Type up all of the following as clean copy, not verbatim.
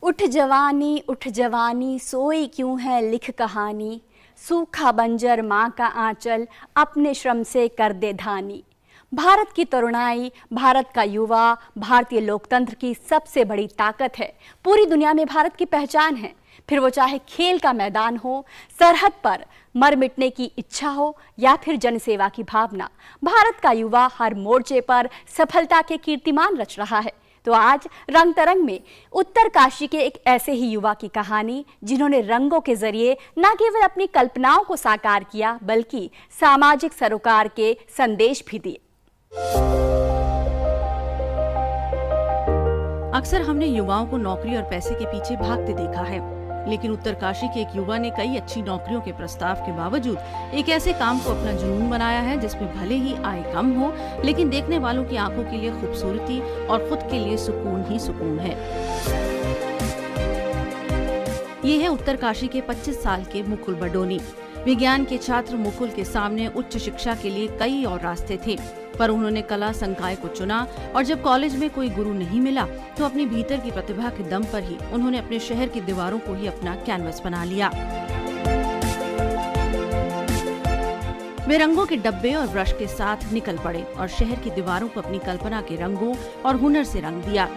उठ जवानी सोई क्यों है लिख कहानी, सूखा बंजर माँ का आंचल अपने श्रम से कर दे धानी। भारत की तरुणाई, भारत का युवा भारतीय लोकतंत्र की सबसे बड़ी ताकत है। पूरी दुनिया में भारत की पहचान है, फिर वो चाहे खेल का मैदान हो, सरहद पर मर मिटने की इच्छा हो या फिर जनसेवा की भावना। भारत का युवा हर मोर्चे पर सफलता के कीर्तिमान रच रहा है। तो आज रंग तरंग में उत्तरकाशी के एक ऐसे ही युवा की कहानी, जिन्होंने रंगों के जरिए न केवल अपनी कल्पनाओं को साकार किया बल्कि सामाजिक सरोकार के संदेश भी दिए। अक्सर हमने युवाओं को नौकरी और पैसे के पीछे भागते देखा है, लेकिन उत्तरकाशी के एक युवा ने कई अच्छी नौकरियों के प्रस्ताव के बावजूद एक ऐसे काम को अपना जुनून बनाया है जिसमें भले ही आय कम हो, लेकिन देखने वालों की आंखों के लिए खूबसूरती और खुद के लिए सुकून ही सुकून है। ये है उत्तरकाशी के 25 साल के मुकुल बडोनी। विज्ञान के छात्र मुकुल के सामने उच्च शिक्षा के लिए कई और रास्ते थे, पर उन्होंने कला संकाय को चुना और जब कॉलेज में कोई गुरु नहीं मिला तो अपने भीतर की प्रतिभा के दम पर ही उन्होंने अपने शहर की दीवारों को ही अपना कैनवस बना लिया। वे रंगों के डब्बे और ब्रश के साथ निकल पड़े और शहर की दीवारों को अपनी कल्पना के रंगों और हुनर से रंग दिया।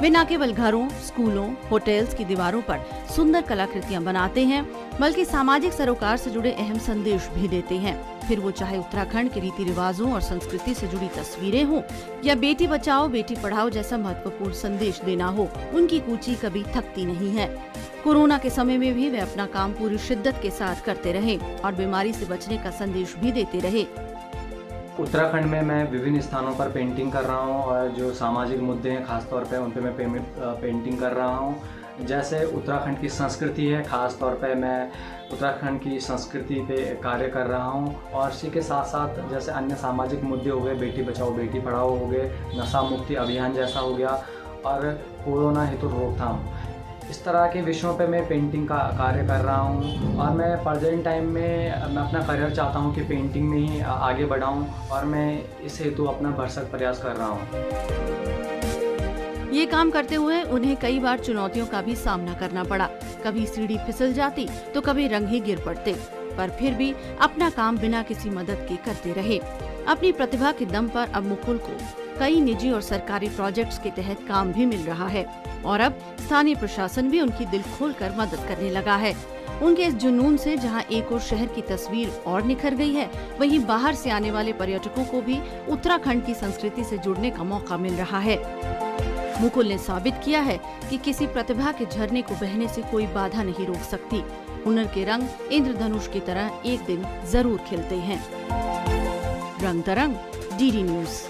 वे न केवल घरों, स्कूलों, होटल्स की दीवारों पर सुंदर कलाकृतियां बनाते हैं, बल्कि सामाजिक सरोकार से जुड़े अहम संदेश भी देते हैं। फिर वो चाहे उत्तराखंड के रीति रिवाजों और संस्कृति से जुड़ी तस्वीरें हों या बेटी बचाओ बेटी पढ़ाओ जैसा महत्वपूर्ण संदेश देना हो, उनकी कूची कभी थकती नहीं है। कोरोना के समय में भी वे अपना काम पूरी शिद्दत के साथ करते रहे और बीमारी से बचने का संदेश भी देते रहे। उत्तराखंड में मैं विभिन्न स्थानों पर पेंटिंग कर रहा हूँ और जो सामाजिक मुद्दे हैं खास तौर पे उन पे मैं पेंटिंग कर रहा हूँ। जैसे उत्तराखंड की संस्कृति है, खास तौर पे मैं उत्तराखंड की संस्कृति पे कार्य कर रहा हूँ और इसी के साथ साथ जैसे अन्य सामाजिक मुद्दे हो गए, बेटी बचाओ बेटी पढ़ाओ हो गए, नशा मुक्ति अभियान जैसा हो गया और कोरोना हेतु रोकथाम, इस तरह के विषयों पे मैं पेंटिंग का कार्य कर रहा हूँ। और मैं प्रेजेंट टाइम में मैं अपना करियर चाहता हूँ कि पेंटिंग में ही आगे बढ़ाऊँ और मैं इस हेतु अपना भरसक प्रयास कर रहा हूँ। ये काम करते हुए उन्हें कई बार चुनौतियों का भी सामना करना पड़ा। कभी सीढ़ी फिसल जाती तो कभी रंग ही गिर पड़ते, पर फिर भी अपना काम बिना किसी मदद के करते रहे। अपनी प्रतिभा के दम पर अब मुकुल को कई निजी और सरकारी प्रोजेक्ट्स के तहत काम भी मिल रहा है और अब स्थानीय प्रशासन भी उनकी दिल खोलकर मदद करने लगा है। उनके इस जुनून से जहां एक और शहर की तस्वीर और निखर गई है, वहीं बाहर से आने वाले पर्यटकों को भी उत्तराखंड की संस्कृति से जुड़ने का मौका मिल रहा है। मुकुल ने साबित किया है कि किसी प्रतिभा के झरने को बहने से कोई बाधा नहीं रोक सकती। हुनर के रंग इंद्रधनुष की तरह एक दिन जरूर खिलते हैं। रंग तरंग, डीडी न्यूज।